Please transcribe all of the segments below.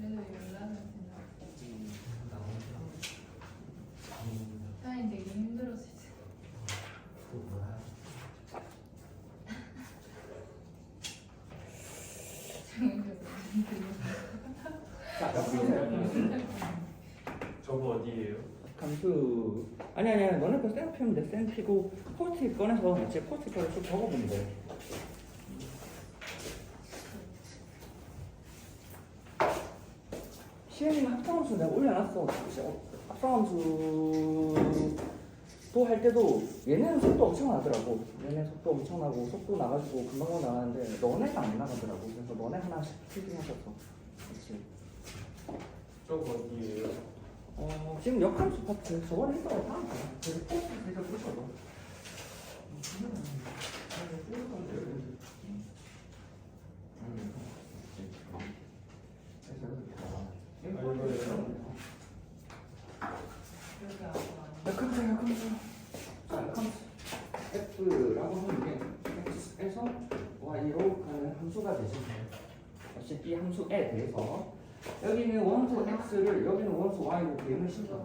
그래도 연락은 된다. 사장님 되게 힘들었어요. 자, 옆으로 저거 어디예요? 감수 아니 너네 거 쌤 피우면 돼. 쌤 피고 포스트잇 꺼내서 제 포스트잇 거를 쭉 적어보면 돼. 시현이는 합성함수 내가 올려놨어. 합성함수도 할 때도 얘네는 속도 엄청 나더라고. 얘네 속도 엄청 나고 속도 나가지고 금방 나가는데 너네가 안 나가더라고. 그래서 너네 하나씩 필기하셨어. 그렇지. 저거 어디예요? 지금 역함수 파트 저번에 했던 거 다음 거야. 그래서 포스트 살짝 부셔도. 역함수. 자, 역함수. F라고 하는 게 X에서 Y로 가는 함수가 되죠. 역시 이 함수에 대해서 여기는 원소 x를 여기는 원소 y로 대응을 시켜.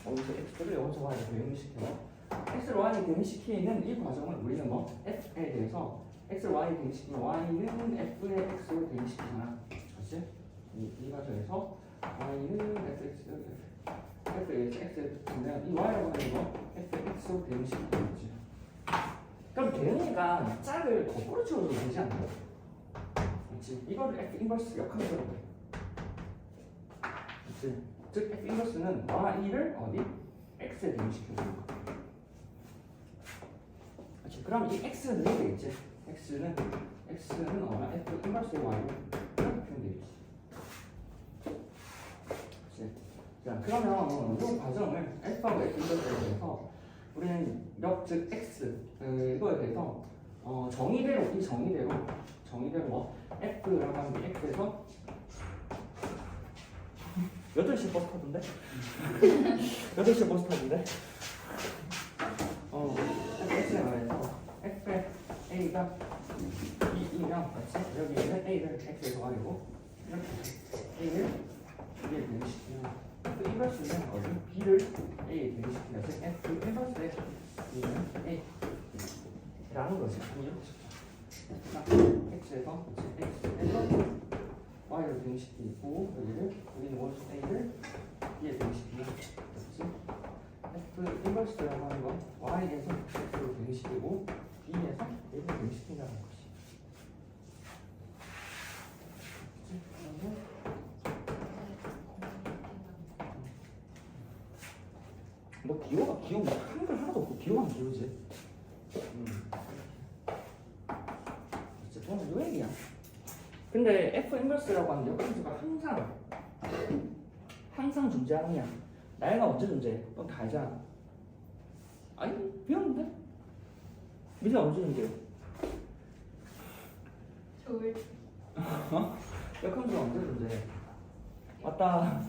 원소 x를 원소 y로 대응을 시켜. x를 y로 대응시키는 이 과정을 우리는 뭐 f에 대해서 x를 y로 대응시키면 y는 f의 x로 대응시키잖아. 그렇지? 이 과정에서 y는 f의 x를 보면 이 y라고 하는 거 f의 x로 대응시키는 거지. 그럼 대응이가 짝을 거꾸로 치워도 되지 않나? 그렇지. 이거를 F 인버스 역함수로 해. 그렇지. 즉 F 인버스는 Y를 어디? X에 대응시켜주는 거. 그렇지. 그럼 이 X는 이렇게 되겠지. X는 F 인버스의 Y로 이렇게 표현되겠지. 그렇지. 자, 그러면 이 과정을 F하고 F 인버스에 대해서 우리는 역, 즉 X 이거에 대해서 정의대로 뭐 F라고 하는 게 X에서 8시 버스 타던데? 8시 버스 타던데? X에 말해서 F의 A가 2면 맞지? 여기에는 A를 X에서 Y고 이렇게 A를 B에 대응시키면 F 인버스는 어디? B를 A에 대응시키면 즉 F 인버스의 B는 A 라는 거지. 이렇게 X에서 Y를 대응시키고 여기는 원소 A를 B에 대응시키고 그렇지? F 인버스라고 하는 건 Y에서 X로 대응시키고 B에서 A를 대응시킨다는 것이. 뭐 기호가 한글 하나도 없고 기호만 기호지. 진짜 저는 유행이야. 근데 F 인버스라고 하는 역함수가 항상 존재하는 게 나이가 언제 존재해? 넌 다 알잖아. 아니 비었는데? 미래 언제 존재해? 좋을 역함수가 언제 존재해? 맞다.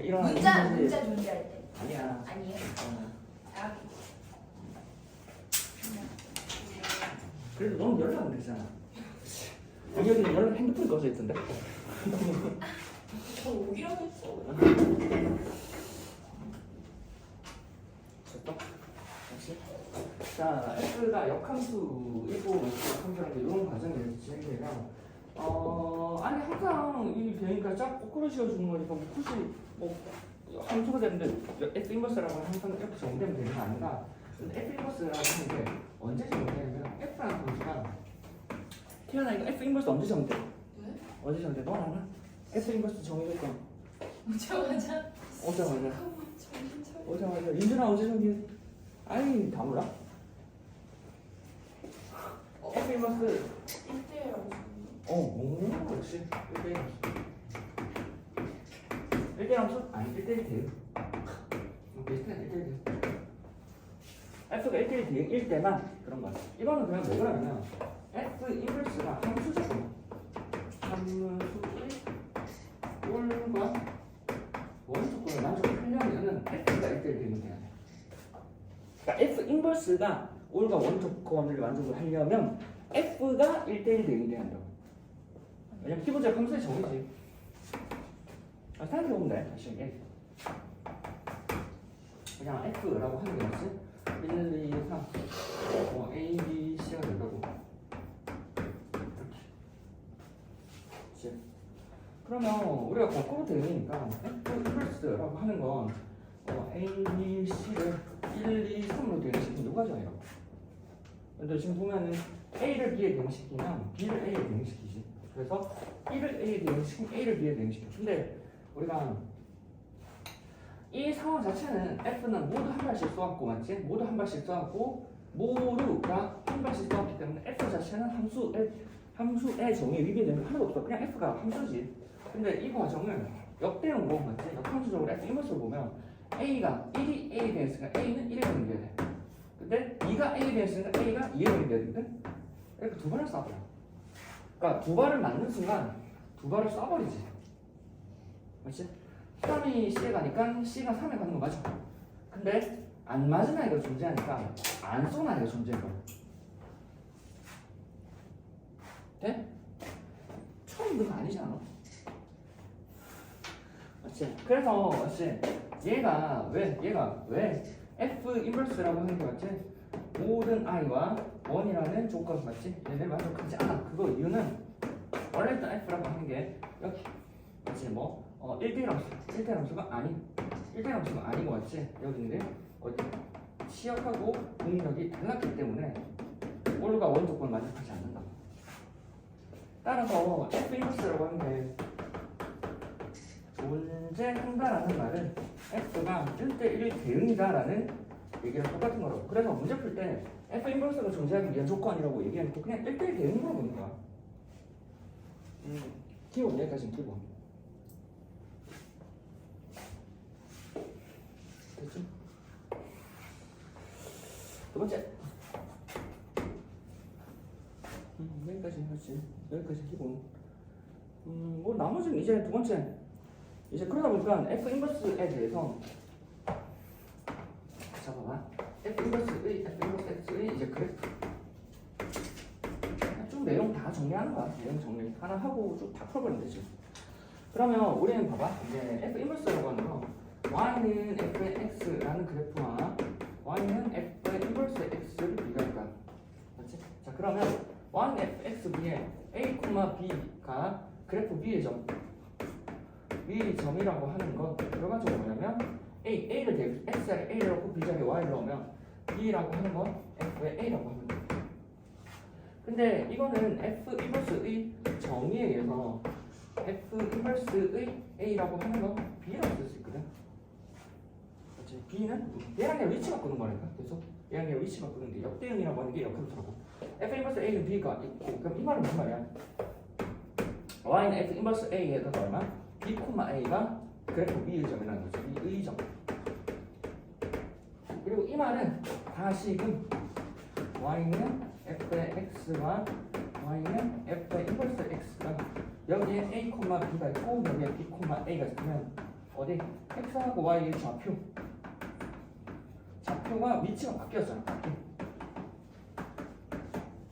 이런 문자 존재할 때 아니야. 아니에요? 아, 그래도 넌 연락은 되잖아. 여기는 연락 핸드폰이 꺼져 있던데. 저 오기라고 했어. 됐어? 다시. 자, F가 역함수이고 역함수라는 게 이런 과정이 진행되면 아니 항상 이 되니까 짝 거꾸로 씌워주는 거니까 뭐 굳이 뭐 함수가 되는데 F 인버스라고 항상 이렇게 정되면 되는 거 아닌가? 근데 F 인버스라고 하는 게 언제 정되냐면 F라는 함수가 태어나 이거 F 인버스 언제 정돼? 네? 언제 정돼? 너 알아? F 인버스 정의될 거 오자마자 오자마자 윤준아 어제 정의 아이 다 몰라? F 인버스 1대1라고 그렇지 1대1 함수? 아니 1대1 대응 비슷해 1대1 대응 F가 1대1 대응일 때만 그런 거야. 이거는 그냥 왜 그러냐면 F 인버스가 함수죠. 함수의 꼴과 원소권을 만족하려면은 F가 1대1 대응이 돼야 돼. 그러니까 F 인버스가 올과 원소권을 만족을 하려면 F가 1대1 대응이 돼야 한다고. 왜냐면 기본적 함수의 정의지. 생각해보면 돼. 다시 그냥 F라고 하는 게 맞지? 1, 2, 3 A, B, C가 된다고. 그치? 그러면 우리가 거꾸로 되니까 F 인버스라고 하는 건 A, B, C를 1, 2, 3으로 대응시키면 누가 정해요? 근데 지금 보면은 A를 B에 대응시키면 B를 A에 대응시키지. 그래서 1을 A에 대응시키면 A를 B에 대응시켜. 근데 우리가 이 상황 자체는 F는 모두 한 발씩 쏘았고 맞지? 모두 한 발씩 쏘았고 모두가 한 발씩 쏘았기 때문에 F 자체는 함수의 정의에 위배되는 게 하나도 없어. 그냥 F가 함수지. 근데 이 과정을 역대응으로 맞지? 역함수적으로 F 인버스로 보면 A가 1이 A에 대했으니까 A는 1에 대응돼야 돼. 근데 2가 A에 대했으니까 A가 2에 대응돼야 되거든? 이렇게 두 발을 쏴버려. 그러니까 두 발을 맞는 순간 두 발을 쏴버리지. 맞지? 3이 C에 가니까 C가 3에 가는 거 맞아. 근데 안 맞은 아이가 존재하니까 안 쏜 아이가 존재해. 돼? 처음 그거 아니잖아. 맞지? 그래서 맞지? 얘가 왜 F 인버스라고 하는 게 맞지? 모든 i와 1이라는 조건 맞지? 얘네 만족하지 않아. 그거 이유는 원래 있던 F라고 하는 게 여기 맞지? 뭐 1대1 함수가 아니고 맞지? 여기인데 어디 시역하고 공력이 달랐기 때문에 올과 원 조건 만족하지 않는다. 따라서 F 인버스라고 하는 게 존재한다라는 말은 F가 1대1 대응이다라는 얘기랑 똑같은 거라고. 그래서 문제 풀 때 F 인버스가 존재하기 위한 조건이라고 얘기하는 거 그냥 1대1 대응으로 보는 거야. 기본 여기까지는 기본. 됐죠? 두 번째. 여기까지 하지. 여기까지 기본. 뭐 나머지는 이제 두 번째. 이제 그러다 보니까 F 인버스에 대해서 잡아봐. F 인버스의 X의 이제 그래프. 쭉 내용 다 정리하는 거야. 내용 정리 하나 하고 쭉 다 풀어버리면 되지. 그러면 우리는 봐봐. 이제 F 인버스라고 하는 거 Y는 F의 X라는 그래프와 Y는 F의 인버스 X를 비교할까. 맞지? 자 그러면 Y는 FXB에 A, B가 그래프 B의 점 위 점이라고 하는 건 결과적으로 뭐냐면 A를 대입 X자리에 A를 넣고 B자리에 Y를 넣으면 B라고 하는 건 F의 A라고 하는 거야. 근데 이거는 F 인버스의 정의에 의해서 F 인버스의 A라고 하는 건 B라고 쓸 수 있거든. 그렇지? B는 얘랑 그냥 위치 바꾸는 거니까. 그래서 얘랑 그냥 위치 바꾸는 게 역대응이라고 하는 게 역함수라고. F 인버스 A는 B가 있고 그럼 이 말은 무슨 말이야? Y는 F 인버스 A가 얼마? B, A가 그래프 B의 점이라는 거죠. B의 점. 그리고 이 말은 다시금 Y는 F의 X와 Y는 F의 인버스 X가 여기에 A, B가 있고 여기에 B, A가 있으면 어디? X하고 Y의 좌표가 위치가 바뀌었잖아.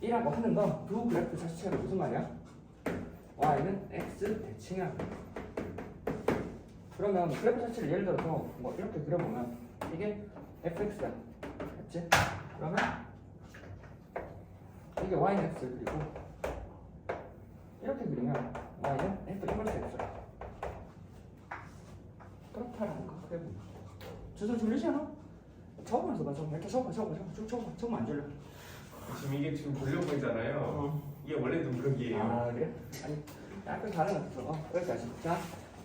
이라고 하는 건 두 그래프 자체가 무슨 말이야? Y는 X 대칭이야. 그러면 그래프 자체를 예를 들어서 뭐 이렇게 그려보면 이게 fx야. 맞지? 그러면 이게 y는 x 그리고 이렇게 그리면 y는 f 인버스 x야. 그렇다라는 거 그래보면 주소 졸리지 않아? 적으면서 봐. 적으면 이렇게 적어. 쭉 적으면 안 졸려. 지금 이게 지금 돌려보이잖아요. 이게 원래 눈각이에요. 아 그래? 아니 약간 다른 것 같아서 여기까지. 자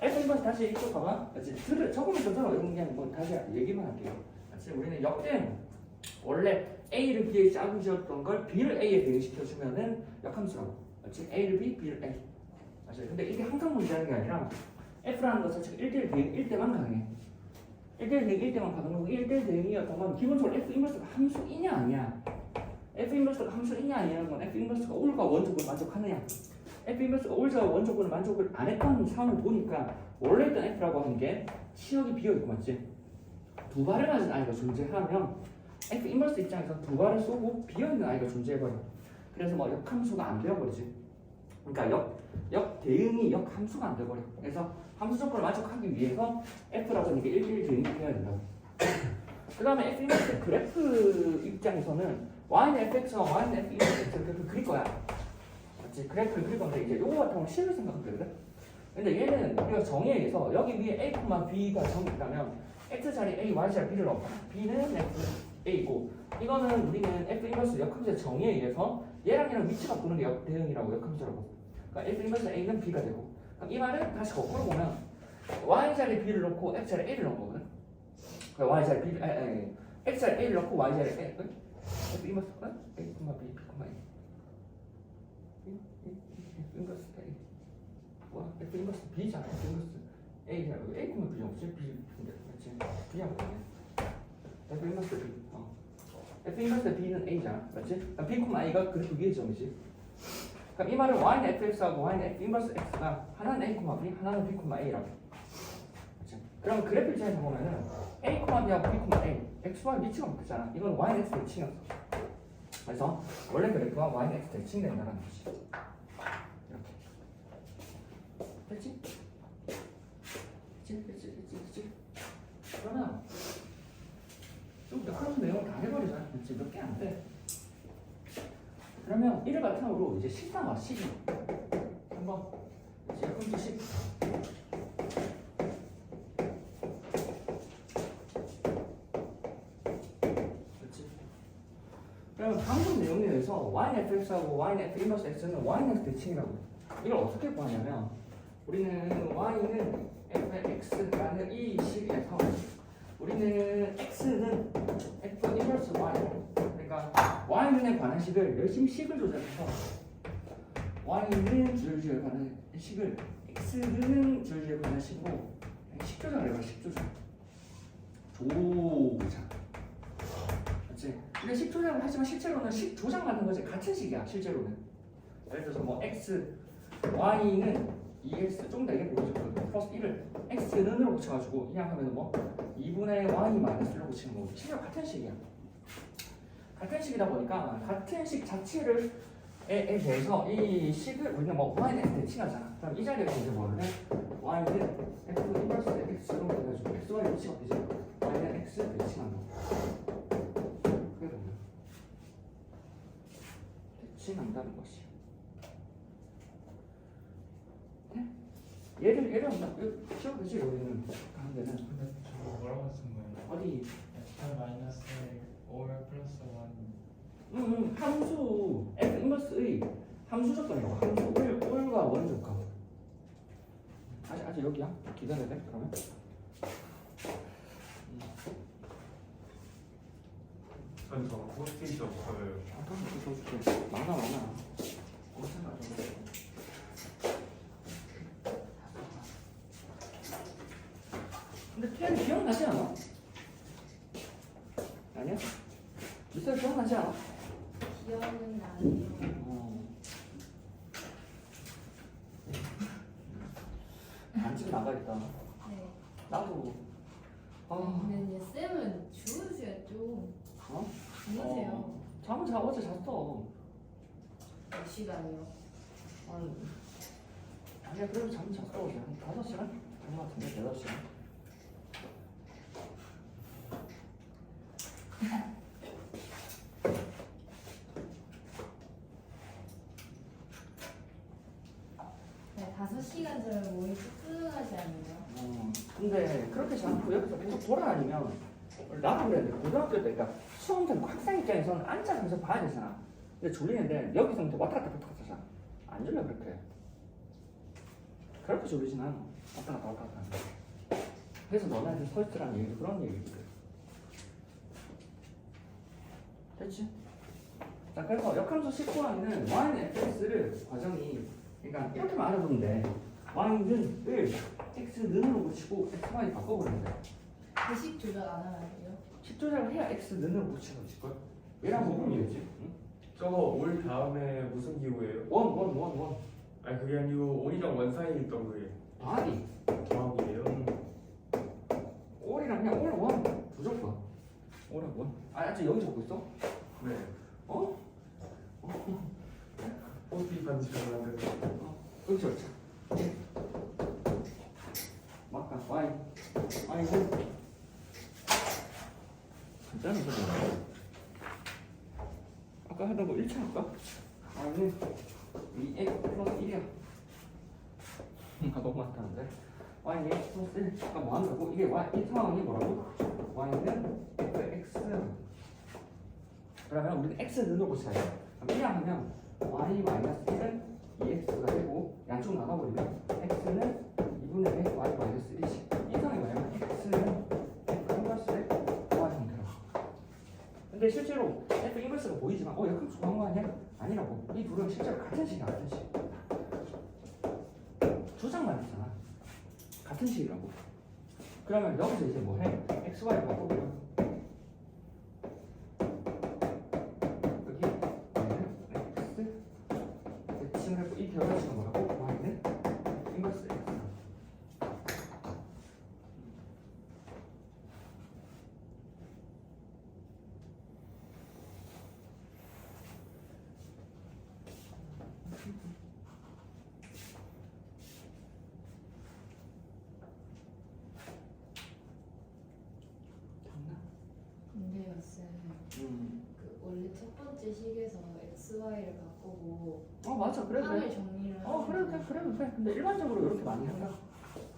F 인버스 다시 이쪽 봐봐. 맞지? 적으면 좀 들어. 이건 그냥 뭐 다시 얘기만 할게요. 맞지? 우리는 역대응. 원래 A를 B에 짝을 지었던 걸 B를 A에 대응시켜주면은 역함수라고. 맞지? A를 B, B를 A. 맞지? 근데 이게 항상 문제하는 게 아니라 F라는 것 자체가 1대1 대응 1대만 가능해. 1대1 대응 1대만 가능하고 1대1 대응이었던 건 기본적으로 F 인버스가 함수이냐 아니야. F 인버스가 함수이냐 아니냐는 건 F 인버스가 올과 원조건을 만족하느냐. F 인버스가 올과 원조건을 만족을 안 했던 상황을 보니까 원래 있던 F라고 하는 게 치역이 비어있고 맞지? 두 발을 맞은 아이가 존재하면 F 인버스 입장에서 두 발을 쏘고 비어있는 아이가 존재해버려. 그래서 뭐 역함수가 안 되어버리지. 그러니까 대응이 역함수가 안 돼버려. 그래서 함수 조건을 만족하기 위해서 f라고 하는 게 1, 대응이 돼야 된다고. 그 다음에 f 인버스 그래프 입장에서는 y는 fx와 y는 f 인버스 x 이렇게 그릴 거야. 맞지? 그래프를 그릴 건데 이제 요거 같은 경우는 식을 생각하면 되거든. 근데 얘는 우리가 정의에 의해서 여기 위에 a, b가 정이 있다면 x자리 a, y자리 b를 넣어. b는 f, a고 이거는 우리는 f 인버스 역함수의 정의에 의해서 얘랑 위치가 바꾸는 게 역대응이라고 역함수라고. 그러니까 f 인버스 a는 b가 되고 그럼 이 말은 다시 거꾸로 보면 y자리 b를 넣고 x자리 a를 넣은 거거든. 그러니까 y자리 b, x자리 a를 넣고 y자리 a f 인버스 a, b, b, a f 인버스 a 뭐야? f 인버스 b잖아. f 인버스 a잖아. a, b는 없지? b인데 맞지? b하고 f 인버스 b f 인버스 b는 a잖아. 맞지? 그럼 b, a가 그래프 위의 점이지. 그럼 이 말은 y는 fx하고 y는 f 인버스 x가 하나는 a, b, 하나는 b, a라고. 맞지? 그럼 그래프 입장에서 보면은 a, b하고 b, a, x, y 위치가 바뀌었잖아. 이건 y는 x 대칭이었어. 그래서 원래 그래프가 y는 x 대칭된다는 거지. 이렇게. 됐지? 됐지? 그러면 좀 그런 내용을 다 해버리자. 이제 몇 개 안 돼. 그러면 1을 바탕으로 이제 10 나와. 12 한번 이제 그럼 10 그렇지. 그러면 방금 내용에 의해서 y는 fx하고 y는 f 인버스 x는 y는 대칭이라고. 이걸 어떻게 구하냐면 우리는 y는 fx라는 이 식에서 우리는 x는 f 인버스 y 그러니까 y는에 관한 식을 열심히 식을 조절해서 y는 주절주에 관한 식을 x는 주절주에 관한 식으로 식 조절을 해봐. 식 조절 조장 맞지? 근데 식 조작을 하지만 실제로는 식 조작하는 거지 같은 식이야. 실제로는 예를 들어서 뭐 x y는 2x 좀 더 이게 보여줬거든. 플러스 1을 x는으로 붙여가지고 그냥 하면 뭐 2분의 y 마이너스로 붙이는 거고 실제로 같은 식이야. 같은 식이다 보니까 같은 식 자체를 에 대해서 이 식을 우리는 뭐 y는 x 대칭하잖아. 그럼 이 자리에서 이제 뭐를 해? y는 f 인버스 x로 해가지고 x, y 위치가 되지. y는 x 대칭한다. 그게 뭐냐? 대칭한다는 것이. 얘를 한번 시험 되지 우리는 하는 데는. 근데 저거 뭐라고 쓴 거예요? 어디? f 마이너스 5 플러스 1 함수 f 인버스의 함수 조건이라고. 함수 올과 원 조건. 아직 여기야? 기다려야 돼 그러면. 전 저거 포스트잇 없어요. 줘줄게. 많아. 엄청 많아. 근데 태연이 기억나지 않아? 아니야? 미스터 기억나지 않아? 기억은 나네요. 안 찍어 나가겠다. 네. 나도. 근데 이제 쌤은 주무셔야죠. 어? 주무세요. 잠은 어제 잤어. 몇 시간이요? 아니야, 그래도 잠은 잤어. 어제 한 5시간? 잔 것 같은데, 8시간. 네, 5시간처럼 몸이 찌뿌둥하지 않나요? 근데 그렇게 자꾸 여기서 계속 돌아다니면 나도 그랬는데 고등학교 때 그러니까 수험생 학생 입장에서는 앉아서 계속 봐야 되잖아. 근데 졸리는데 여기서부터 왔다 갔다 하잖아. 안 졸려 그렇게. 그렇게 졸리진 않아. 왔다 갔다. 그래서 너네한테 서 있으라는 얘기도 그런 얘기거든. 됐지? 자, 그래서 역함수 19항에는 y는 fx를 과정이 그러니까 이렇게만 알아보면 돼. y는 을 x는으로 붙이고 xy 바꿔보면 돼. 배식 조절 안 하면 안 돼요? 식 조작을 해야 x는으로 붙이는 거지걸. 얘랑 먹으면 되지. 응? 저거 올 다음에 무슨 기호예요? 원. 아니 그게 아니고 올이랑 원 사이에 있던 그게 더하기. 더하기예요. 올이랑 그냥 올 원. 무조건. 올이랑 원. 아직 여기 적고 있어? 네. 어? 포스트잇 반지를 만드는. 그렇죠, 그렇죠. 맞다. Y는 간단한 거죠. 아까 하던 거 1차 할까? Y는 2x 플러스 1이야. 너무 많다는데. Y는 x 플러스 1. 아까 뭐 하는 거고 이게 Y 이 상황이 뭐라고? Y는 fx. 그러면 우리는 x는 넣고 시작해요. 그럼 1 하면 y 마이너스 1은 2x가 되고 양쪽 나눠버리면 x는 2분의 1 y 마이너스 1이지. 이 상황이 뭐냐면 x는 f 인버스의 y 형태로. 근데 실제로 f 인버스가 보이지만 역함수 구한 거 아니야? 아니라고. 이 둘은 실제로 같은 식이야, 같은 식. 주장만 했잖아. 같은 식이라고. 그러면 여기서 이제 뭐 해? x, y 바꿔보면 이 결과식은 뭐라고? y는 인버스 x. 근데요 쌤, 그 원래 첫 번째 식에서 x, y를 바꾸고 맞아. 그래도 판을 돼. 정리를 그래도 돼. 그래도 돼. 근데 일반적으로 이렇게 많이 한다.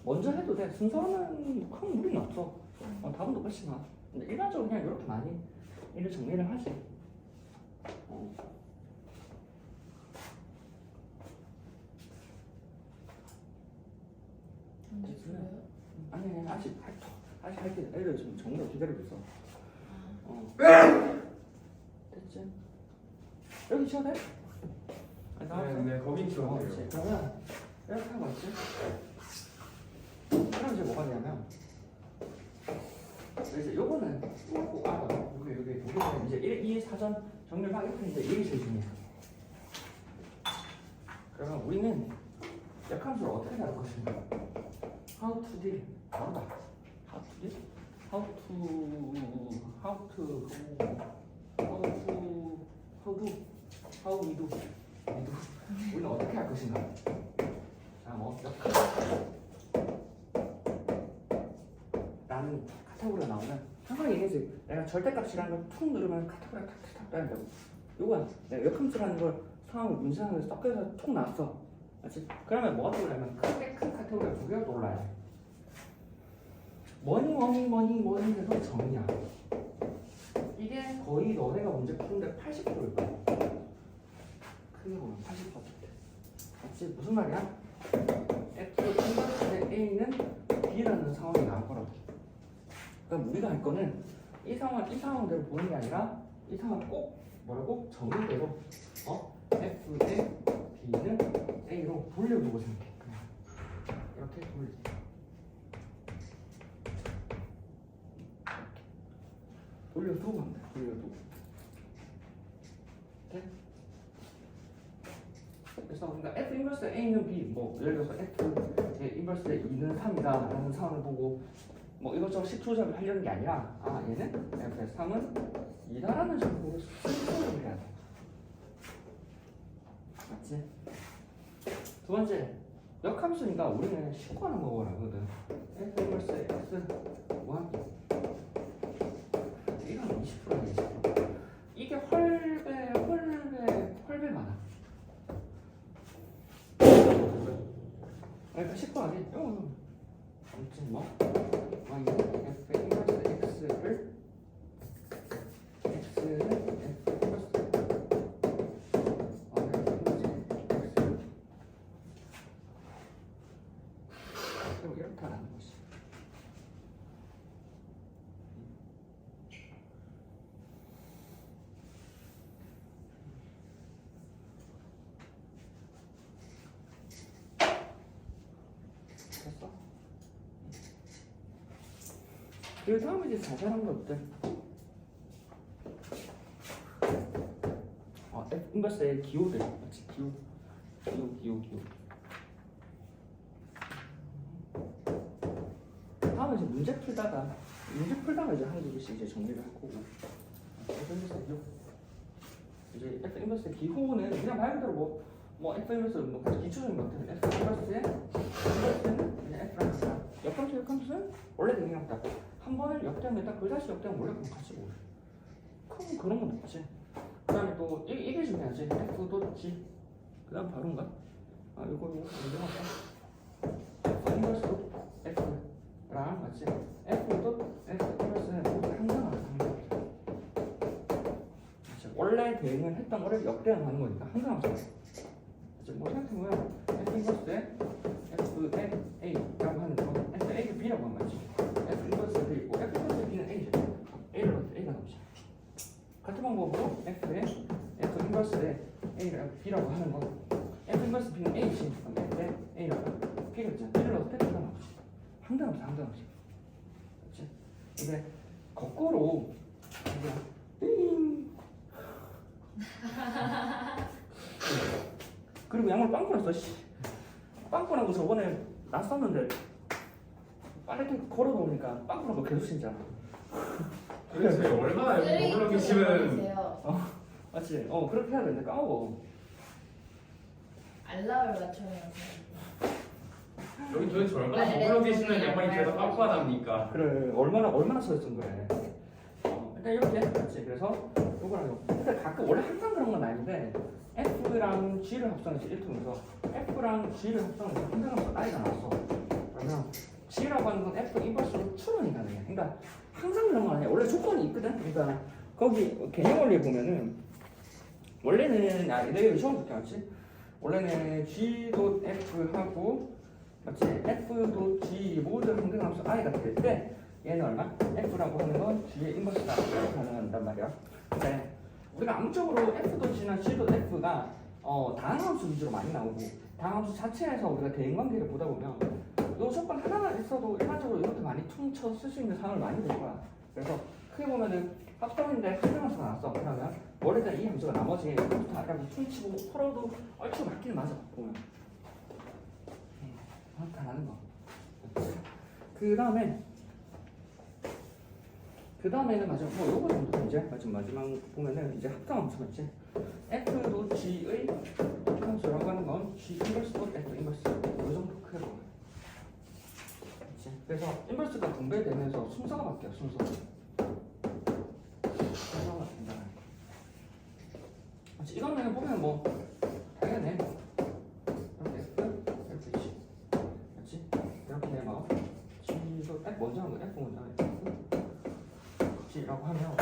먼저 해도 돼. 순서는 큰 무리는 없어. 답은 똑같이 나. 근데 일반적으로 그냥 이렇게 많이 일을 정리를 하지. 언제 풀어요? 아니 아직 할게. 애들 지금 정리를 기다리고 있어. 됐지? 여기 쳐도 돼? 네, 거긴 좋아요. 그렇지. 그러면 이렇게 하고 있지? 그럼 이제 뭐가 되냐면 이제 요거는 꼭 알아. 여기 보시면 이제 1, 2 사전 정리를 하겠다. 이제 이게 제일 중요해. 그러면 우리는 역함수를 어떻게 다룰 것인가? How to deal. 바로다. How to deal? How we do. 우리는 어떻게 할 것인가? 자, 뭐 라는 카테고리가 나오면 항상 얘기했지. 내가 절대값이라는 걸 툭 누르면 카테고리가 탁탁탁 떠야 되고, 요건 내가 역함수라는 걸 상황을 문제상에서 섞여서 툭 나왔어. 맞지? 그러면 뭐가 떠오르냐면 크게 큰 카테고리가 두 개가 떠올라야 돼. 뭐니 해도 정이야. 이게 거의 너네가 문제 푸는데 80%일 거야. 크게 보면 80%. 맞지? 무슨 말이야? F 인버스 A는 B라는 상황이 나올 거라고. 그러니까 우리가 할 거는 이 상황대로 보는 게 아니라 이 상황 꼭 뭐라고? 정의대로 F의 B는 A로 돌려두고 생각해. 그냥 이렇게 돌리기. 돌려두고 한다. 돌려두고. 오케이? 그래서 그러니까 F 인버스 A는 B, 뭐 예를 들어서 F 인버스 2는 3이다 라는 상황을 보고 뭐 이것저것 식조작을 하려는 게 아니라 얘는 F의 3은 2다라는 점을 보고 수정을 해야 돼. 맞지? 두 번째, 역함수니까 우리는 식구하는 거거든. F 인버스 X 1 이건 20%야 20%. 이게 헐배 많아. 그러니까 10%하지? 아무튼 뭐 Y는 F 인버스 X를 X는 F 인버스 Y는 X를 그리고 이렇게 하라는 거지. 됐어? 그리고 다음에 이제 자잘한 것들. F 인버스의 기호들. 맞지? 기호. 다음에 이제 문제 풀다가 이제 한두 개씩 이제 정리를 할 거고. F 인버스의 기호. 이제 F 인버스의 기호는 그냥 말 그대로 뭐 뭐 F 인버스 뭐 기초적인 것 같아요. F 인버스의 인버스는 그냥 F랑 같다. 역함수는 원래 대응이랑 같다. 한 번을 역대하면 그 다시 역대하면 원래 그럼 같이 보고. 큰 그런 건 없지. 그다음에 또 이게 중요하지. F 도 G. 그다음 바로인가? 아 이거 인정할까? F 인버스 F랑 맞지? F도 F 인버스는 모두 항상 항상. 원래 대응을 했던 거를 역대응하는 거니까 항상 항상. 뭐 생각해보면 F 인버스에 F의 A라고 하는 거 F A를 B라고 하는 거지. F 인버스 B고 F 인버스 B는 A죠. A를 넣을 때 A가 나오지. 같은 방법으로 F의 F 인버스에 A를 B라고 하는 거 F 인버스 B는 A지. 그럼 F의 A라고 B가 있잖아. B를 넣을 때 B가 나오지. 항상 항상. 그렇지? 이게 거꾸로 띵 그리고 양말 빵꾸 났어. 씨. 빵꾸 나고 저번에 났었는데 빨리 걸어 놓으니까 빵꾸 나고 계속 신잖아. 도대체 얼마나 머물러 계시면 계세요. 맞지? 그렇게 해야 되는데 까먹어. 알람을 맞춰면 여기 도대체 얼마나 머물러 계시면 양말이 계속 빵꾸가 납니까? 그래 얼마나 서 있던 거래. 일단 이렇게 맞지? 그래서 요거랑 근데 가끔 원래 항상 그런 건 아닌데 F랑 G를 합성해서 1통해서 F랑 G를 합성해서 항상 I가 나왔어. 그러면 G라고 하는 건 F 인버스로 추론이 가능해. 그러니까 항상 그런 건 아니야. 원래 조건이 있거든. 그러니까 거기 개념 원리에 보면은 원래는 내가 여기 처음 듣게 맞지? 원래는 G도 F하고 맞지? F도 G 모두 항등함수 I가 될 때 얘는 얼마? F라고 하는 건 G의 인버스가 가능한단 말이야. 근데 우리가 암적으로 F도 G나 G도 F가 다항함수 위주로 많이 나오고 다항함수 자체에서 우리가 대인관계를 보다 보면 이 조건 하나만 있어도 일반적으로 이렇게 많이 퉁쳐 쓸 수 있는 상황을 많이 볼 거야. 그래서 크게 보면은 합성인데 합성함수가 나왔어. 그러면 원래는 이 함수가 나머지 컴퓨터 아래로 퉁치고 서로도 얼추 맞기는 맞아. 보면 다 나는 거. 그 다음에는 맞아. 뭐 요거 정도 이제 마지막 보면은 이제 합성함수 맞지? F도 G의 함수라고 하는 건 G 인버스도 F 인버스. 요 정도 크게 보면. 그렇지? 그래서 인버스가 분배되면서 순서가 바뀌어. 순서가 바뀐다. 맞지? 이거는 보면 뭐 당연해. 이렇게 F, G. 맞지? 이렇게 막 G도 F 먼저 하는 거 F 먼저 하는 거. G라고 하면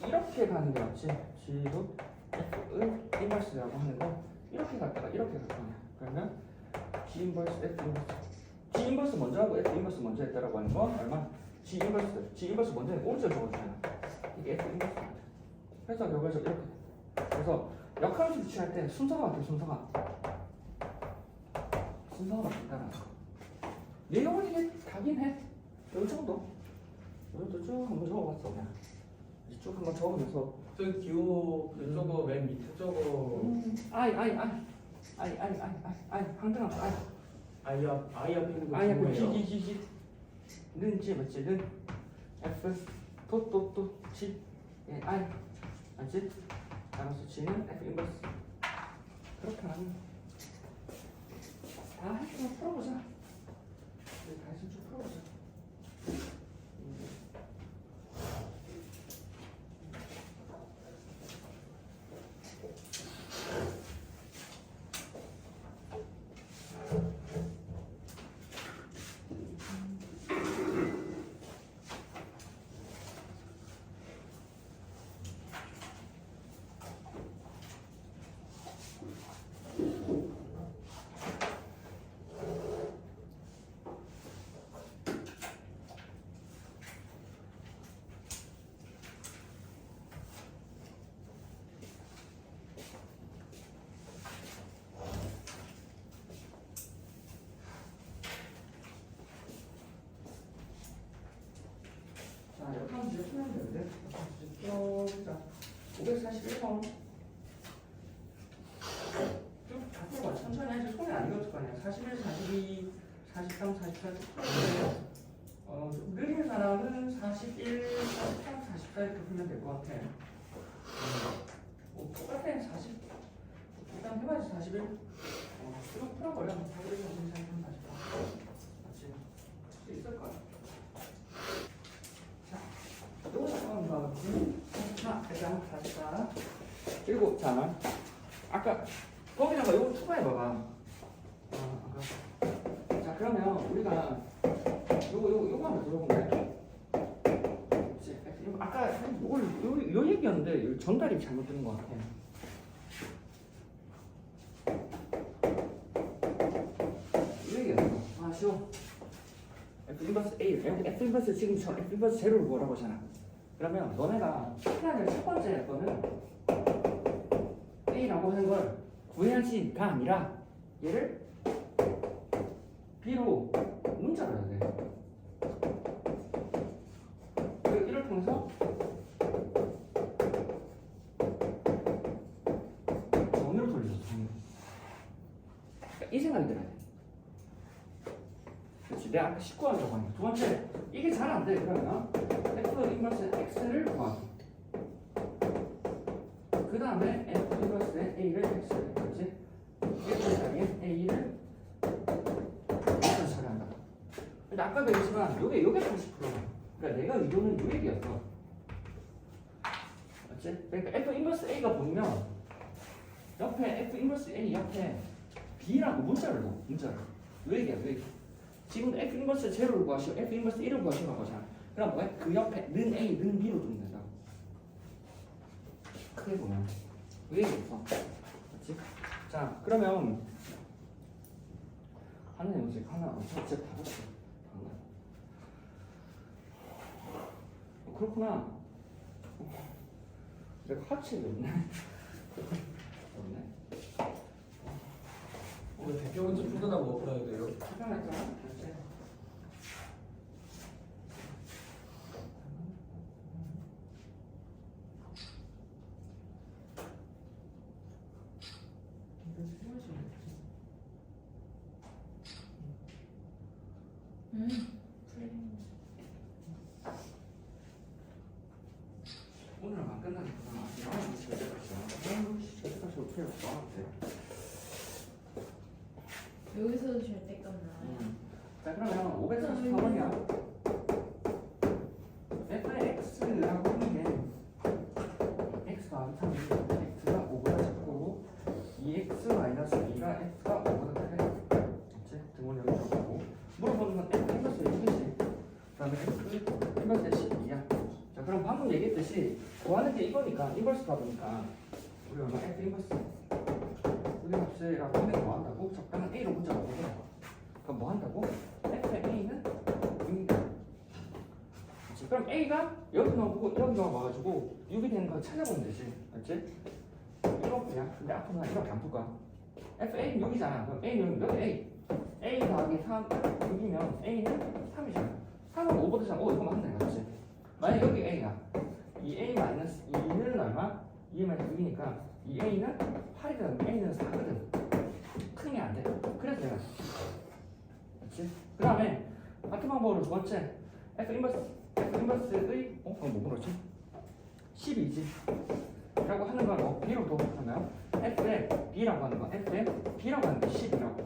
이렇게 가는 게 맞지? G도 F의 인버스라고 하는 거 이렇게 갔다가 이렇게 갈 거야. 그러면 G 인버스 F 인버스 G 인버스 먼저 하고 F 인버스 먼저 했다라고 하는 건 얼마? G 인버스 먼저 는 오른쪽 적어주잖아. 이게 F 인버스 맞아. 그래서 결과적으로 이렇게 돼. 그래서 역함수 비치할 때 순서가 바뀌어. 순서가 바뀐다는 거. 내용은 이게 다긴 해. 이 정도. 오늘도 쭉 한번 적어봤어 그냥 쭉 한번 적으면서 저 기호 그쪽어 맨 밑에 저거 아이 항등함수 아이 앞에 있는 거 아이 앞에 뭐예요? 는 G 맞지? 는 F 도 G 아이 맞지? 알았어. G는 F 인버스 그렇게 하면 다 했으면 풀어보자. 다 했으면 쭉 풀어보자. 역함수 이제 풀면 되는데 자 541번 쭉 다 풀어봐. 천천히 해서 손이 안 익었을 거 아니야. 41, 42, 43, 44 쭉 풀어보세요. 느린 사람은 41, 43, 44 이렇게 풀면 될 것 같아. 똑같아. 40 일단 해봐야지 41. 이거 풀어버려. 41을 우리 생각하면 다시 봐. 맞지? 있을 거야. 자, 이거 잠깐만 봐. 자, 일단 다시 봐. 그리고 자, 아까 거기다가 이거 추가해봐봐. 자, 그러면 우리가 요거 한번 들어볼까요? 아까 요 얘기였는데 요 전달이 잘못된 것 같아. 요 얘기였어. 아 쉬워. F 인버스 A, F 인버스 지금 F 인버스 제로를 뭐라고 하잖아. 그러면 너네가 해야 될 첫 번째 거는 A라고 하는 걸 구해야지가 아니라 얘를 B로 문자로 해야 돼. 이를 통해서 정의로 돌려서 정의. 이 생각이 들어야 돼. 그렇지. 내가 아까 19 하려고 하니까. 두 번째, 이게 잘 안 돼. 그러면 F 인버스 X를 구하기. 그 다음에 F 인버스 A를 X를. 그렇지. X의 자리에 A를 X를 처리한다. 근데 아까도 얘기했지만 요게 80%야. 그러니까 내가 의도는 요 얘기였어. 맞지? 그러니까 F 인버스 A가 보이면 옆에 F 인버스 A 옆에 B라고 문자를 넣어. 문자를. 요 얘기야. 요 얘기. 지금 F 인버스 제로를 구하시오. F 인버스 1을 구하시라고 하잖아. 그럼 뭐야? 그 옆에 는 A, 는 B로 두면 된다. 크게 보면 요 얘기였어. 맞지? 자, 그러면 하나 영식 하나 진짜 다 봤어. 그렇구나. 내가 하치가 없네. 없네. 오늘 대표 먼저 출근하고 뭐 풀어야 돼요? 출근했잖아. 오늘만 끝나겠구나. 여기까지 어떻게 나왔대? 여기서도 절대 끝나. 자, 그러면 544번이야. fx라고 하는 게 x가 3, x가 5보다 작고 2x-2가 x가 5보다 크게. 그치? 등원 여기 적고 물어보는 건 f 인버스 1이지. 그 다음에 x 인버스 12야. 자, 그럼 방금 얘기했듯이 구하는 게 이거니까 인버스다 보니까 우리 얼마 f 인버스 우리 값이라고 하면 뭐 한다고? 적당한 a로 문자가 오더라고. 그럼 뭐 한다고? f의 a는 6이다. 그럼 a가 여기 넣어보고 여기 넣어봐가지고 6이 되는 거 찾아보면 되지. 알지? 이렇게야. 근데 앞으로 난 이렇게 안 풀 거야. fa는 6이잖아. 그럼 a는 여기 a 더하기 3 6이면 a는 3이잖아. 3은 5보다 작아. 이거 맞네. 맞지? 만약 여기 a야. 이 a 마이너스 2는 얼마? 2 마이너스 6이니까 이 a는 8이든 a는 4거든. 큰 게 안 돼. 그래서 내가 그렇지? 그 다음에 같은 방법으로 두 번째 f 인버스의 그럼 뭐 그렇지? 12지 라고 하는 걸 뭐 b로 도입하면 f의 b라고 하는 거 f의 b라고 하는 게 10이라고.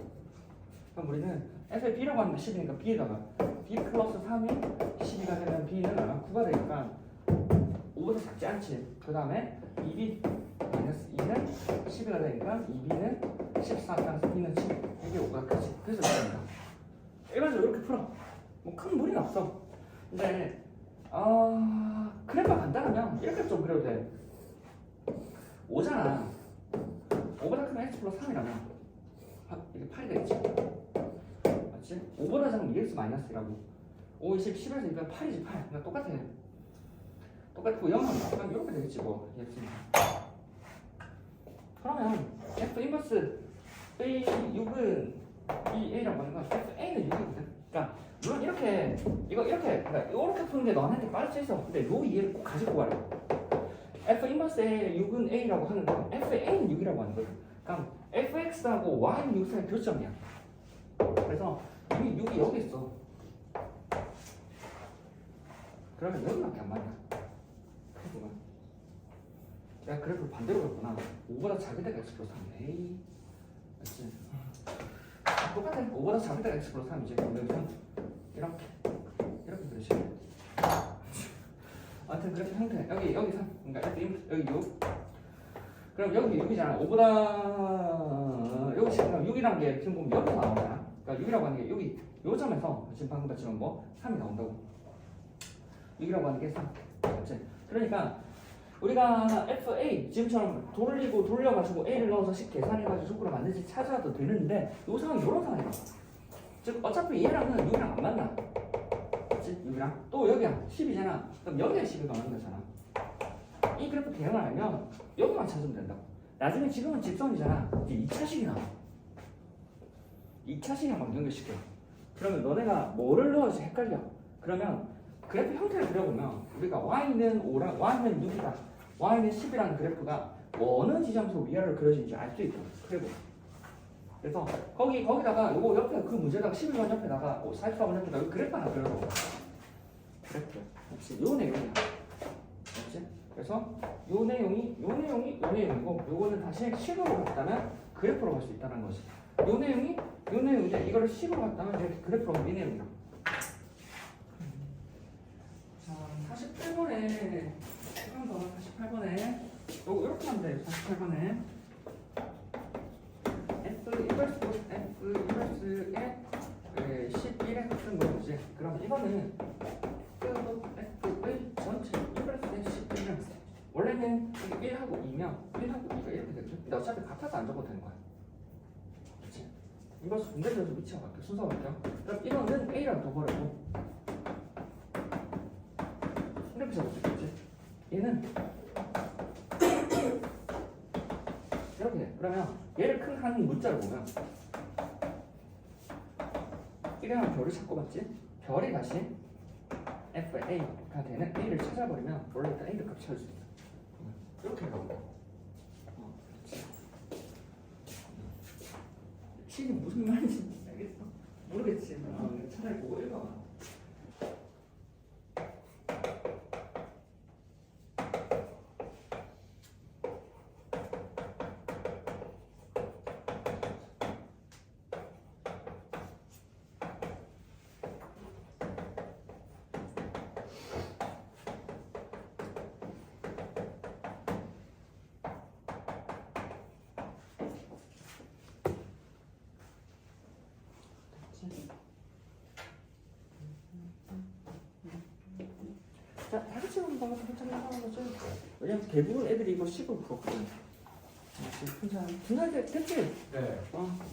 그럼 우리는 f의 b라고 하는 게 10이니까 b에다가 b 플러스 3이 12가 되면 b는 얼마? 9가 되니까 5보다 작지 않지. 그 다음에 2b 마이너스 2는 12가 되니까 2b는 14 따라서 b는 7 이게 5가 크지. 그래서 이겁니다. 일반적으로 이렇게 풀어. 뭐 큰 무리는 없어. 근데 그래도 간단하면 이렇게 좀 그려도 돼. 5잖아. 5보다 크면 x 플러스 3이라면 이게 8이 되겠지. 맞지? 5보다 작으면 2x 마이너스 1이라고. 5, 20, 10에서 2가 8이지 8. 그냥 똑같아. 똑같고 0하면 그럼 이렇게 되겠지 뭐. 그러면 f 인버스 a 6은 이 a라고 하는 건 f a는 6이거든. 그러니까 물론 이렇게 그러니까 이렇게 푸는 게 너한테 빠를 수 있어. 근데 요 이해를 꼭 가지고 가래. f 인버스의 6은 a라고 하는 건 f a는 6이라고 하는 거야. 그러니까 fx하고 y는 6 사이 교점이야. 그래서 이 6이 여기 있어. 그러면 여기밖에 안 맞냐? 내가 그래프를 반대로 그렸구나. 5보다 작을 때가 x 플러스 3. 에이. 맞지? 똑같아. 5보다 작을 때가 x 플러스 3이지. 그럼 여기서 이렇게 그리시면 돼. 아무튼 그래프 형태. 여기 3. 그러니까 여기 6. 그럼 여기 6이잖아. 5보다 여기 지금 6이라는 게 지금 보면 여기서 나오잖아. 그러니까 6이라고 하는 게 여기 요 점에서 지금 방금 봤지만 뭐 3이 나온다고. 6이라고 하는 게 3. 맞지? 그러니까 우리가 FA 지금처럼 돌려가지고 A를 넣어서 식 계산해가지고 속도를 만들지 찾아도 되는데 요 상황이 요런 상황이야. 즉 어차피 얘랑은 6이랑 안 만나. 그치? 6이랑 또 여기야 10이잖아. 그럼 여기에 10이 가는 거잖아. 이 그래프 개형을 알면 여기만 찾으면 된다고. 나중에 지금은 직선이잖아. 이제 2차식이 나와. 2차식이랑 막 연결시켜. 그러면 너네가 뭐를 넣어서 헷갈려. 그러면 그래프 형태를 그려보면 우리가 y는 5랑 y는 6이다. y는 10이라는 그래프가 어느 지점에서 위아래로 그려지는지 알 수 있다. 그래서 거기다가 요거 옆에 그 문제다가 11번 옆에다가 44번 옆에다가 여기 그래프 하나 그려서 그래프. 혹시 요 내용이야. 맞지? 그래서 요 내용이고 요거는 다시 식으로 갔다면 그래프로 갈 수 있다는 거지. 요 내용인데 이거를 식으로 갔다면 이렇게 그래프로 가면 이 내용이야. 자, 48번에 조금 더 48번에 요거 이렇게 하면 돼. 48번에 F 인버스의 11에 같은 거지. 그럼 이거는 F의 전체 인버스의 11이랑 원래는 1하고 2면 1하고 2가 이렇게 되죠. 근데 어차피 같아서 안 적어도 되는 거야. 그렇지? 인버스 분대별로 위치가 바뀌어. 순서가 바뀌어. 그럼 이거는 A랑 둬버리고 이렇게 적어주겠지. 얘는 이렇게 돼. 그러면 얘를 큰 한 문자를 보면 1이라는 별을 찾고 봤지? 별이 다시 FA가 되는 A를 찾아버리면 원래 일단 A를 값 찾을 수 있어. 이렇게 가고 식이 무슨 말인지 알겠어? 모르겠지. 차라리 보고 읽어봐. 자, 다르치는 방법 괜찮은 거죠. 왜냐면 대부분 애들이 이거 식으로 풀었거든. 분할돼 됐지? 네.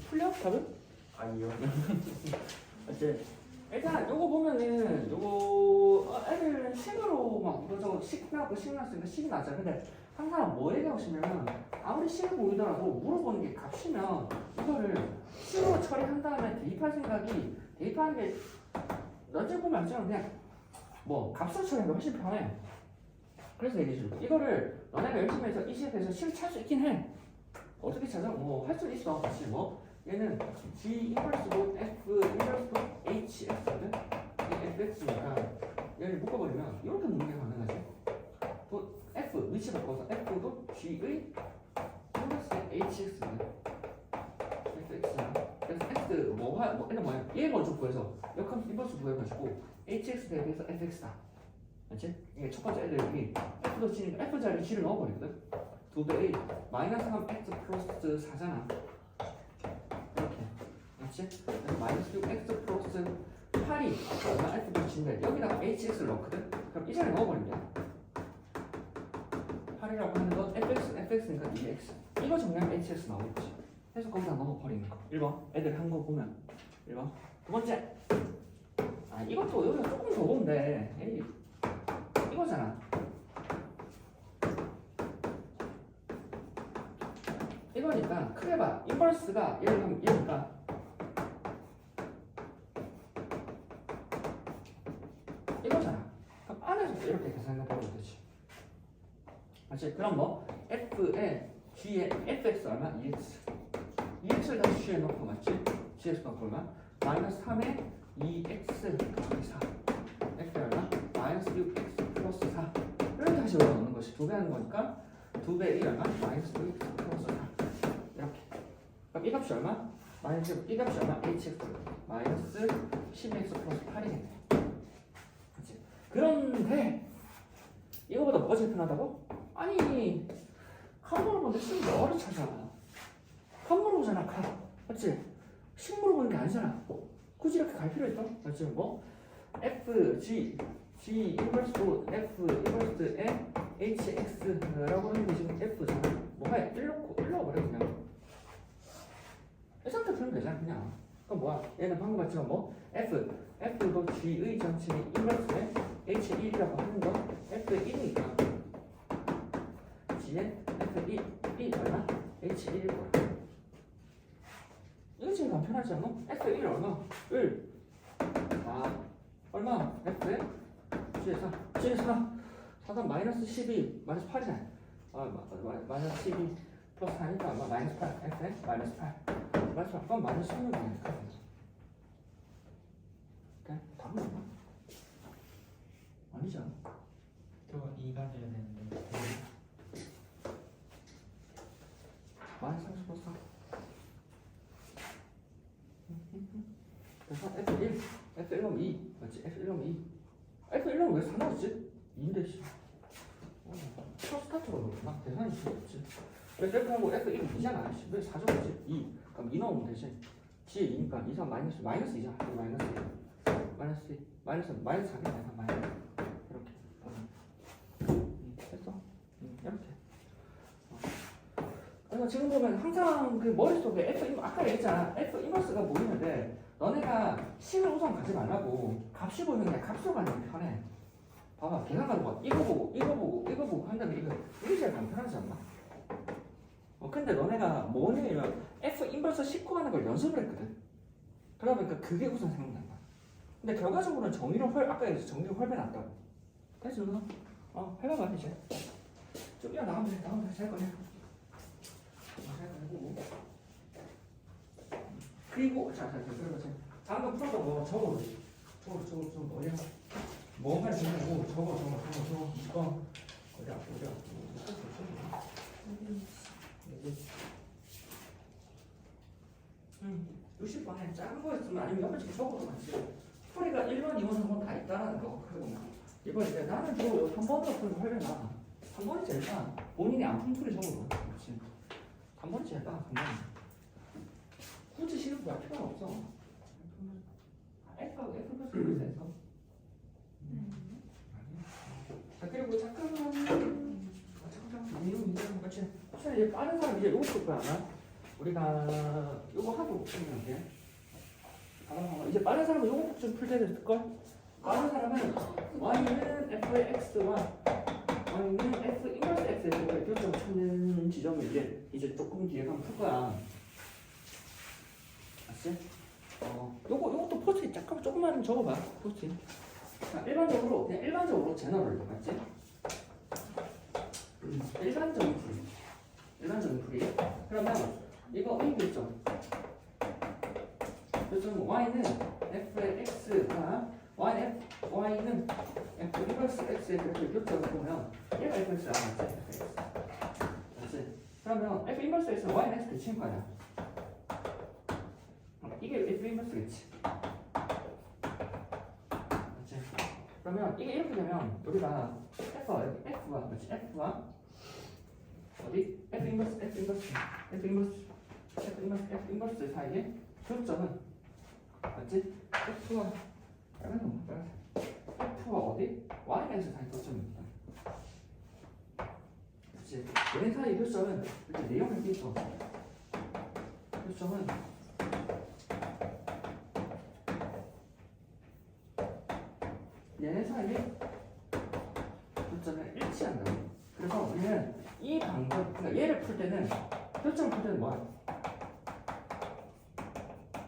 풀려? 답은? 아니요. 이제 일단 요거 보면은 요거 애들 식으로 막 이거저거 식 났으니까 식이 나잖아. 근데 항상 뭐 얘기하고 싶냐면 아무리 식을 보이더라도 물어보는 게 값이면 이거를 식으로 처리한 다음에 대입하는 게 너한테 보면 알잖아. 그냥 뭐 값으로 처리하는 게 훨씬 편해. 그래서 얘기해줄게. 이거를 너네가 열심히 해서 이 시합에서 식을 찾을 수 있긴 해. 어떻게 찾아? 뭐 할 수 있어. 사실 뭐 얘는 G 인버스고 F 인버스고 HX거든. 이 FX니까 얘를 묶어버리면 이렇게 묶는 게 가능하지. 또 F 위치 바꿔서 F도 G의 인버스의 HX거든. FX야. 그래서 X 얘는 뭐야? 얘 먼저 구해서 역함 인버스 구해가지고 HX 대비해서 FX다. 맞지? 이게 첫 번째 애들이 F도 G니까 F 자리에 G를 넣어버리거든. 2배의 마이너스 3x 플러스 4잖아. 이렇게. 맞지? 그래서 마이너스 6x 플러스 8이 얼마 F도 G인데 여기다가 HX를 넣거든? 그럼 이 자리에 넣어버리면 돼. 8이라고 하는 건 FX니까 2x. 이거 정리하면 HX 나오겠지. 그래서 거기다 넣어버리는 거. 1번. 애들 한 거 보면. 1번. 두 번째. 이것도 여기가 조금 적은데 에이, 이거잖아. 이거니까 크게 봐. 인버스가 얘니까 이거잖아. 그럼 안에서 이렇게 계산해보면 되지. 맞지? 그럼 뭐 F에 G에 FX 얼마? 2x 2x를 다시 G에 넣고 맞지? G에서 넣고 얼마? 마이너스 3에 2x 더하기 4 F 얼마? 마이너스 6x 플러스 4 이렇게 다시 넣는 것이 2배 하는 거니까 2배 1이 얼마? 마이너스 2x 플러스 4 이렇게. 그럼 이 값이 얼마? 마이너스 이 값이 얼마? hx 마이너스 12x 플러스 8이겠네. 그치? 그런데 이거보다 뭐가 제일 편하다고? 아니 칸 물어보는데 쓰는 게 어를 찾아. 칸 물어보잖아 칸. 맞지? 식 물어보는 게 아니잖아. 굳이 이렇게 갈 필요 있어? 맞지? 뭐? f, g, g 인버스 f 인버스에 hx라고 하는 게 지금 f잖아. 뭐가 1 넣어버려 그냥. 이 상태 풀면 되잖아 그냥. 그럼 뭐야? 얘는 방금 봤지만 뭐? f도 g의 전체의 인버스에 h1이라고 하는 거 f의 1이니까 g의 f1이 얼마? h1일 거야. 이거 제일 간편하지 않아? f1 얼마? 1 아 얼마? f에 g에서 4가 마이너스 12 마이너스 8이잖아. 마이너스 12 플러스 4니까 얼마? 마이너스 8 f에 마이너스 8 마이너스 8 그럼 마이너스 16이니까 그래? 답은 얼마? 아니지 않아? 저거 2가 돼야 되는데. 마이너스 30 플러스 4 그래서 F1 F1은 2 맞지? F1은 2 F1은 왜 4 나왔지? 2인데 씨 스타트가 그렇구나 계산이 필요 없지. 그래서 F하고 F1은 2잖아 왜 4 적었지? 2 그럼 2 넣으면 되지. G에 2니까 2, 3 마이너스 2잖아 마이너스 2 마이너스 4개 마이너스 이렇게 됐어? 이렇게. 그래서 지금 보면 항상 그 머릿속에 F 아까 얘기했잖아. F 인버스가 보이는데 너네가 식을 우선 가지 말라고 값이 보이면 그냥 값으로 가는 게 편해. 봐봐 계산하는 거 이거 보고 한다면 이게 제일 간편하지 않나? 근데 너네가 뭐냐면 F 인버스 식 구하는 걸 연습을 했거든. 그러다 보니까 그게 우선 생각난 거야. 근데 결과적으로는 정의로 아까 얘기했지 정의로 헐배 났다고. 됐지 누나? 해봐봐 이제. 좀 나가면 돼. 나가면 잘 거네. 그리고 자 그러자 방금 풀어도 뭐 저거 어디야 뭐 할 수 있냐고 저거 이거 어디야 60번에 작은 거 있으면 아니면 옆에 지금 적어도 맞지. 풀이가 1번, 2번, 3번 다 있다라는 거. 그리고 이번 이제 나는 저 3번으로 풀면 활려나 3번이 제일 나. 본인이 안 푼 풀이 적어도 그렇지. 3번이 제일 나. 3번이 굳이 시력 볼 필요가 없어. F하고 F 플러스 해서. 자 그리고 잠깐만 이런 같이. 이제 빠른 사람 이제 요거 쓸 거야 아마. 우리가 요거 하고 풀면 돼. 이제 빠른 사람은 요거 좀 풀 때도 있을 걸. 빠른 사람은 y는 f의 x와 y는 f 인버스 x의 교점 찾는 지점을 이제 조금 뒤에 가면 풀 거야. 알았지? 요것도 포스트잇 잠깐만 조금만 적어봐. 포스트잇. 자, 일반적으로 제너럴 맞지? 일반적인 풀이. 그러면 이거 교점. 교점 y는 f의 x가 y는 f 인버스 x의 교점을 보면 얘가 fx야 맞지? fx. 맞지? 그러면 f 인버스 x는 y는 x 대칭 거야. 이게 F 인버스겠지. 맞지? 그러면 이게 이렇게 되면 우리가 F와 맞지? F와 어디? F 인버스 사이에 교점은 맞지? F와 어디? Y는 사이 교점입니다. 맞지? 얘네 사이 교점은 이렇게 내용을 띄고 교점은 얘네 사이에 교점을 일치한다. 그래서 우리는 이 방법, 그러니까 얘를 풀 때는 교점을 풀 때는 뭐야?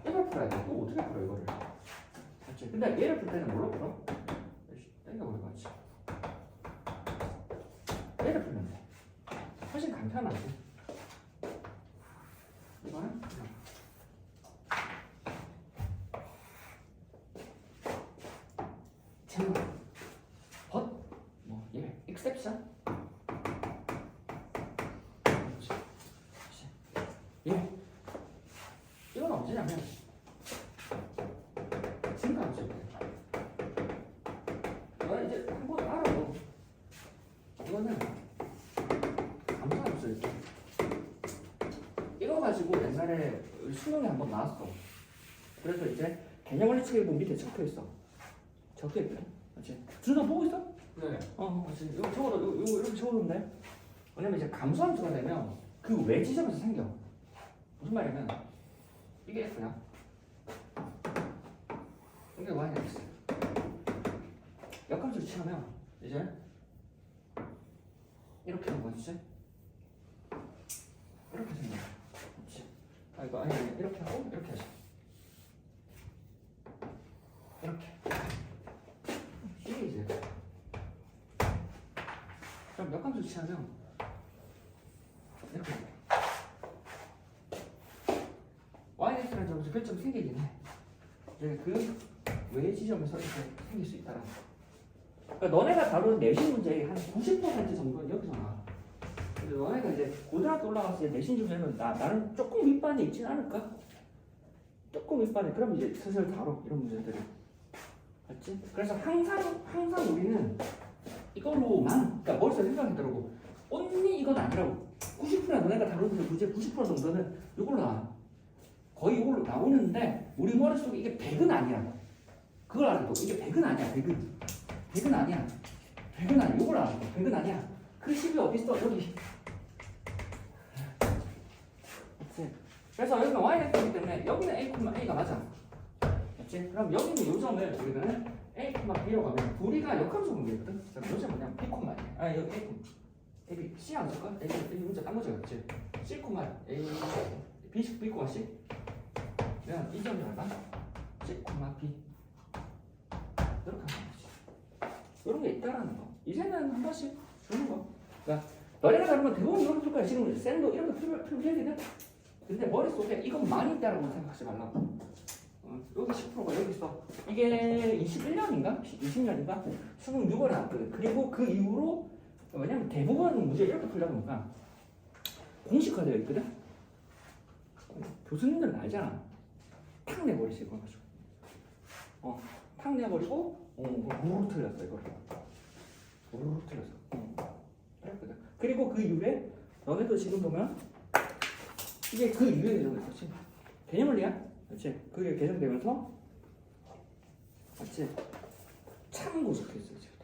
이걸 풀어야 돼. 이거 어떻게 풀어 이거를? 맞지? 근데 얘를 풀 때는 뭘로 풀어? 땡겨버려 맞지? 얘를 풀면 돼. 훨씬 간편하지. 이거는 그냥. exception 옛날에 수능에 한번 나왔어. 그래서 이제 개념 원리 책에 보면 밑에 적혀 있어. 적혀 있거든. 맞지? 준서 보고 있어? 네. 맞지. 이거 적어도 이거 이렇게 적어두면 돼. 왜냐면 이제 감소함수가 되면 그 외 지점에서 생겨. 무슨 말이냐면 이게 F야. 이게 Y는 X. 역함수를 취하면 이제 이렇게 하는 거지. 이렇게 생겨. 그렇지. 이거 아니 이렇게 하고 이렇게 하자. 이렇게. 이게 이제. 그럼 역함수 취하면 이렇게. yx라는 점에서 교점이 생기긴 해. 이제 그 외 지점에서 이렇게 생길 수 있다는 거. 그러니까 너네가 다룬 내신 문제의 한 90% 정도는 여기서 나와. 근데 너네가 이제 고등학교 올라갔을 때 내신 중에는 나는 조금 윗반에 있진 않을까? 조금 윗반에. 그럼 이제 슬슬 다뤄 이런 문제들이. 맞지? 그래서 항상 우리는 이걸로만, 그러니까 머릿속에 생각하더라고. 언니 이건 아니라고. 90%나 너네가 다루는 문제 90% 정도는 이걸로 나와. 거의 이걸로 나오는데 우리 머릿속에 이게 100은 아니야. 그걸 알아도 이게 100은 아니야. 100은 아니야. 100은 아니야. 이걸 알아도 100은 아니야. 그 10이 어디 있어? 여기. 맞지? 그래서 여기는 yx이기 때문에 여기는 a가 맞아. 맞지? 그럼 여기는 요점을 우리는 a,b로 가면 둘이가 역함수 관계거든. 자, 요점 뭐냐면 b, 아니 여기 a, b, c 안 쓸까? a 문자 딴 거죠, 그렇지? c, a, b, c. 그러면 이 점이 얼마? c, b. 이렇게 하는 거지. 이런 게 있다라는 거. 이제는 한 번씩 주는 거. 그러니까 너네가 다루면 대부분 이렇게 풀 거야. 지금 쌤도 이런 거 풀어야 되냐? 근데 머릿속에 이건 많이 있다라고 생각하지 말라고. 여기 10%가 여기 있어. 이게 21년인가? 20년인가? 수능 6월에 나왔거든. 그리고 그 이후로 왜냐면 대부분 문제 이렇게 풀려다 보니까 공식화되어 있거든. 교수님들은 알잖아. 탁 내버리지 이거 가지고. 탁 내버리고 우르르 틀렸어 이거를. 우르르 틀렸어. 그랬거든. 그리고 그 이후에 너네도 지금 보면 이게 그 이후에 개정됐어. 개념 원리야? 그렇지? 그게 개정되면서 맞지? 참고 적혀있어 지금.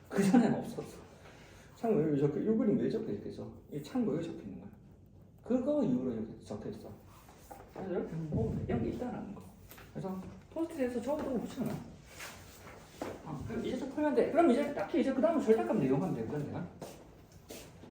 그 전에는 없었어. 참고 여기 적혀, 이 그림 왜 적혀있겠어? 이 참고 여기 적혀있는 거야. 그거 이후로 이렇게 적혀있어. 그래서 이렇게 보면 돼. 이런 게 있다라는 거. 그래서 포스트잇에서 적어도 붙여놔. 그럼 이제 좀 풀면 돼. 그럼 이제 딱히 이제 그 다음은 절대값 내용하면 되거든 내가.